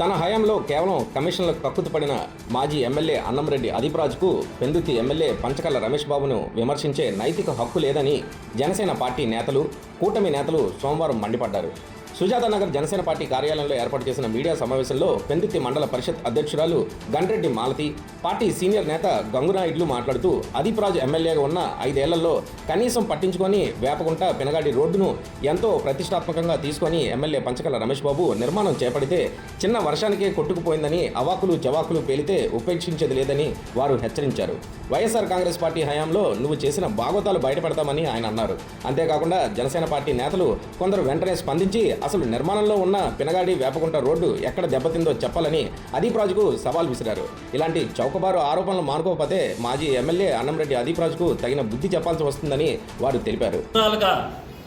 తన హయాంలో కేవలం కమిషన్లకు కక్కుతుపడిన మాజీ ఎమ్మెల్యే అన్నంరెడ్డి అదీప్రాజ్కు పెందుర్తి ఎమ్మెల్యే పంచకర్ల రమేష్ బాబును విమర్శించే నైతిక హక్కు లేదని జనసేన పార్టీ నేతలు, కూటమి నేతలు సోమవారం మండిపడ్డారు. సుజాతానగర్ జనసేన పార్టీ కార్యాలయంలో ఏర్పాటు చేసిన మీడియా సమావేశంలో పెందుర్తి మండల పరిషత్ అధ్యక్షురాలు గండ్రెడ్డి మాలతి, పార్టీ సీనియర్ నేత గంగునాయుడులు మాట్లాడుతూ అదీప్రాజ్ ఎమ్మెల్యేగా ఉన్న 5 ఏళ్లలో కనీసం పట్టించుకొని వేపగుంట పెనగాడి రోడ్డును ఎంతో ప్రతిష్టాత్మకంగా తీసుకొని ఎమ్మెల్యే పంచకర్ల రమేష్ బాబు నిర్మాణం చేపడితే చిన్న వర్షానికే కొట్టుకుపోయిందని, అవాకులు చవాకులు పేలితే ఉపేక్షించేది లేదని వారు హెచ్చరించారు. వైఎస్ఆర్ కాంగ్రెస్ పార్టీ హయాంలో నువ్వు చేసిన బాగోతాలు బయటపడతామని ఆయన అన్నారు. అంతేకాకుండా జనసేన పార్టీ నేతలు కొందరు వెంటనే స్పందించి అసలు నిర్మాణంలో ఉన్న పినగాడి వేపకుంట రోడ్డు ఎక్కడ దెబ్బతిందో చెప్పాలని అదీప్రాజ్కు సవాల్ విసిరారు. ఇలాంటి చౌకబారు ఆరోపణలు మానుకోకపోతే మాజీ ఎమ్మెల్యే అన్నంరెడ్డి అదీప్రాజ్కు తగిన బుద్ధి చెప్పాల్సి వస్తుందని వారు తెలిపారు.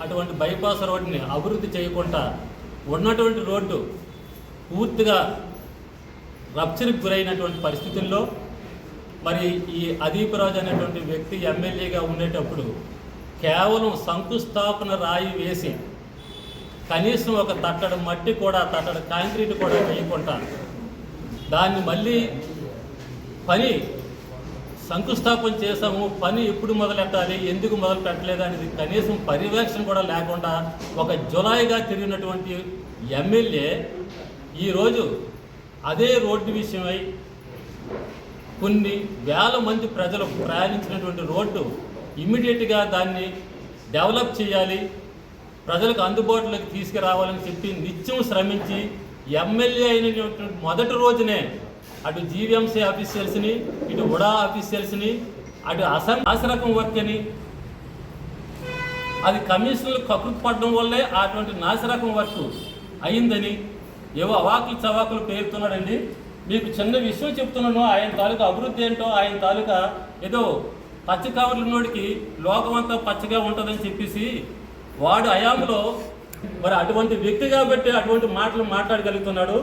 అటువంటి బైపాస్ రోడ్డుని అభివృద్ధి చేయకుండా ఉన్నటువంటి రోడ్డు పూర్తిగా రప్చర్కి గురైనటువంటి పరిస్థితుల్లో మరి ఈ అదీప్రాజ్ అనేటువంటి వ్యక్తి ఎమ్మెల్యేగా ఉండేటప్పుడు కేవలం శంకుస్థాపన రాయి వేసి కనీసం ఒక తట్టడు మట్టి కూడా, తట్టడు కాంక్రీట్ కూడా వేయకుండా దాన్ని మళ్ళీ పని శంకుస్థాపన చేసాము, పని ఎప్పుడు మొదలెట్టాలి, ఎందుకు మొదలు పెట్టలేదు అనేది కనీసం పర్యవేక్షణ కూడా లేకుండా ఒక జులాయిగా తిరిగినటువంటి ఎమ్మెల్యే ఈరోజు అదే రోడ్డు విషయమై కొన్ని వేల మంది ప్రజలు ప్రయాణించినటువంటి రోడ్డు ఇమ్మీడియట్గా దాన్ని డెవలప్ చేయాలి, ప్రజలకు అందుబాటులోకి తీసుకురావాలని చెప్పి నిత్యం శ్రమించి ఎమ్మెల్యే అయినటువంటి మొదటి రోజునే అటు జీవీఎంసీ ఆఫీషియల్స్ని, ఇటు ఉడా ఆఫీషియల్స్ని, అటు నాసిరకం వర్క్ అని, అది కమిషన్లు కకృతి పడడం వల్లే అటువంటి నాసిరకం వర్క్ అయిందని ఏవో అవాకులు చవాకులు పేరుతున్నాడండి. మీకు చిన్న విషయం చెప్తున్నాను. ఆయన తాలూకా అభివృద్ధి ఏంటో, ఆయన తాలూకా ఏదో పచ్చ కవర్లున్నోడికి లోకమంతా పచ్చగా ఉంటుందని చెప్పేసి వాడు హయాంలో మరి అటువంటి వ్యక్తి కాబట్టి అటువంటి మాటలు మాట్లాడగలుగుతున్నాడు.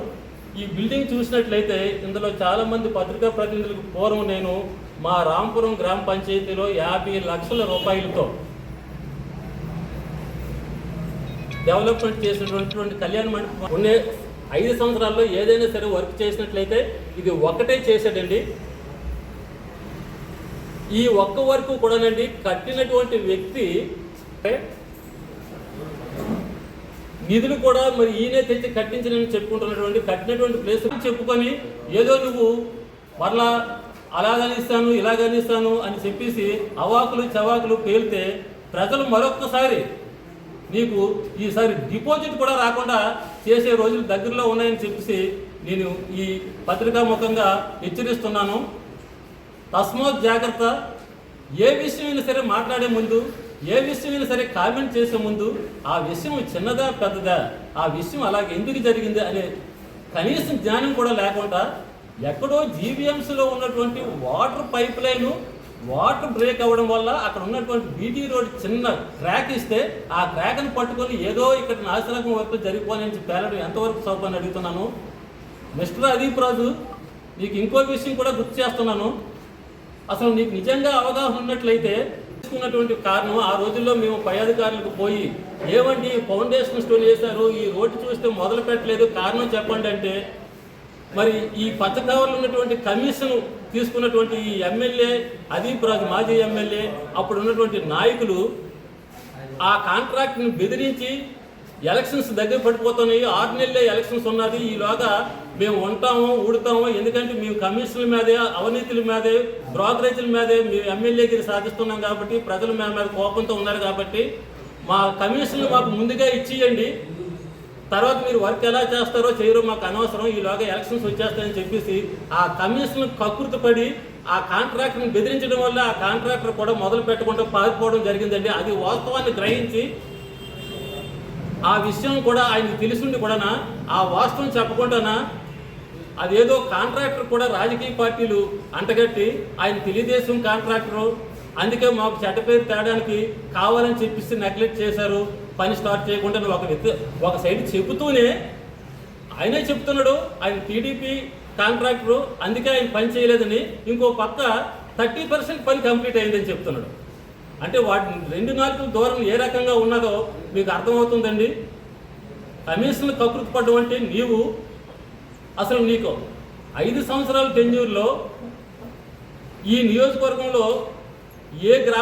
ఈ బిల్డింగ్ చూసినట్లయితే ఇందులో చాలామంది పత్రికా ప్రతినిధులకు పూర్వం నేను మా రాంపురం గ్రామ పంచాయతీలో 50 లక్షల రూపాయలతో డెవలప్మెంట్ చేసినటువంటి కళ్యాణ మండపం ఉండే 5 సంవత్సరాల్లో ఏదైనా సరే వర్క్ చేసినట్లయితే ఇది ఒక్కటే చేశాడండి. ఈ ఒక్క వర్క్ కూడానండి కట్టినటువంటి వ్యక్తి నిధులు కూడా మరి ఈయనే తెచ్చి కట్టించనని చెప్పుకుంటున్నటువంటి కట్టినటువంటి ప్లేస్ చెప్పుకొని ఏదో నువ్వు మరలా అలాగనిస్తాను ఇలాగనిస్తాను అని చెప్పేసి అవాకులు చవాకులు పేలితే ప్రజలు మరొక్కసారి నీకు ఈసారి డిపాజిట్ కూడా రాకుండా చేసే రోజులు దగ్గరలో ఉన్నాయని చెప్పేసి నేను ఈ పత్రికాముఖంగా హెచ్చరిస్తున్నాను. తస్మాత్ జాగ్రత్త. ఏ విషయమైనా సరే మాట్లాడే ముందు, ఏ విషయమైనా సరే కామెంట్ చేసే ముందు ఆ విషయం చిన్నదా పెద్దదా, ఆ విషయం అలాగే ఎందుకు జరిగింది అనే కనీసం జ్ఞానం కూడా లేకుండా ఎక్కడో జీవీఎంసీలో ఉన్నటువంటి water pipe line water break అవ్వడం వల్ల అక్కడ ఉన్నటువంటి బీటీ రోడ్ చిన్న క్రాక్ ఇస్తే ఆ క్రాక్ని పట్టుకొని ఏదో ఇక్కడ నాసిరకం వర్క్ జరిగిపోని పేలడం ఎంతవరకు సౌకర్యం అడుగుతున్నాను. మిస్టర్ అదీప్రాజు, నీకు ఇంకో విషయం కూడా గుర్తు చేస్తున్నాను. అసలు నీకు నిజంగా అవగాహన ఉన్నట్లయితే తీసుకున్నటువంటి కారణం ఆ రోజుల్లో మేము పై అధికారులకు పోయి ఏమండి ఫౌండేషన్ స్టోన్ వేశారు, ఈ రోడ్డు చూస్తే మొదలు పెట్టలేదు, కారణం చెప్పండి అంటే మరి ఈ పచ్చకావర్లు ఉన్నటువంటి కమిషన్ తీసుకున్నటువంటి ఈ ఎమ్మెల్యే అదీప్రాజ్ మాజీ ఎమ్మెల్యే అప్పుడు ఉన్నటువంటి నాయకులు ఆ కాంట్రాక్ట్ని బెదిరించి ఎలక్షన్స్ దగ్గర పడిపోతున్నాయి, 6 నెలలే ఎలక్షన్స్ ఉన్నది, ఈలోగా మేము ఉంటాము ఊడుతాము, ఎందుకంటే మేము కమిషన్ల మీదే అవినీతుల మీదే బ్రోకరేజీల మీదే మేము ఎమ్మెల్యేకి సాధిస్తున్నాం కాబట్టి ప్రజలు మేము మీద కోపంతో ఉన్నారు కాబట్టి మా కమిషన్లు మాకు ముందుగా ఇచ్చేయండి, తర్వాత మీరు వర్క్ ఎలా చేస్తారో చేయరో మాకు అనవసరం, ఈలోగా ఎలక్షన్స్ వచ్చేస్తాయని చెప్పేసి ఆ కమిషన్ కకృతి పడి ఆ కాంట్రాక్ట్ని బెదిరించడం వల్ల ఆ కాంట్రాక్టర్ కూడా మొదలు పెట్టకుండా పారిపోవడం జరిగిందండి. అది వాస్తవాన్ని గ్రహించి ఆ విషయం కూడా ఆయనకు తెలిసిండి కూడానా ఆ వాస్తవం చెప్పకుండానా అదేదో కాంట్రాక్టర్ కూడా రాజకీయ పార్టీలు అంటగట్టి ఆయన తెలుగుదేశం కాంట్రాక్టరు అందుకే మాకు చెడ్డ పేరు తేడానికి కావాలని చెప్పేసి నెగ్లెక్ట్ చేశారు, పని స్టార్ట్ చేయకుండా ఒక సైడ్ చెబుతూనే ఆయనే చెప్తున్నాడు ఆయన టీడీపీ కాంట్రాక్టరు అందుకే ఆయన పని చేయలేదని, ఇంకో పక్క 30% పని కంప్లీట్ అయిందని చెప్తున్నాడు. అంటే వాటి 2 నాలుగుల దూరం ఏ రకంగా ఉన్నదో మీకు అర్థమవుతుందండి. కమిషన్లు కకృతి పడ్డం అంటే నీవు అసలు నీకు 5 సంవత్సరాల టెన్యూర్లో ఈ నియోజకవర్గంలో ఏ గ్రామ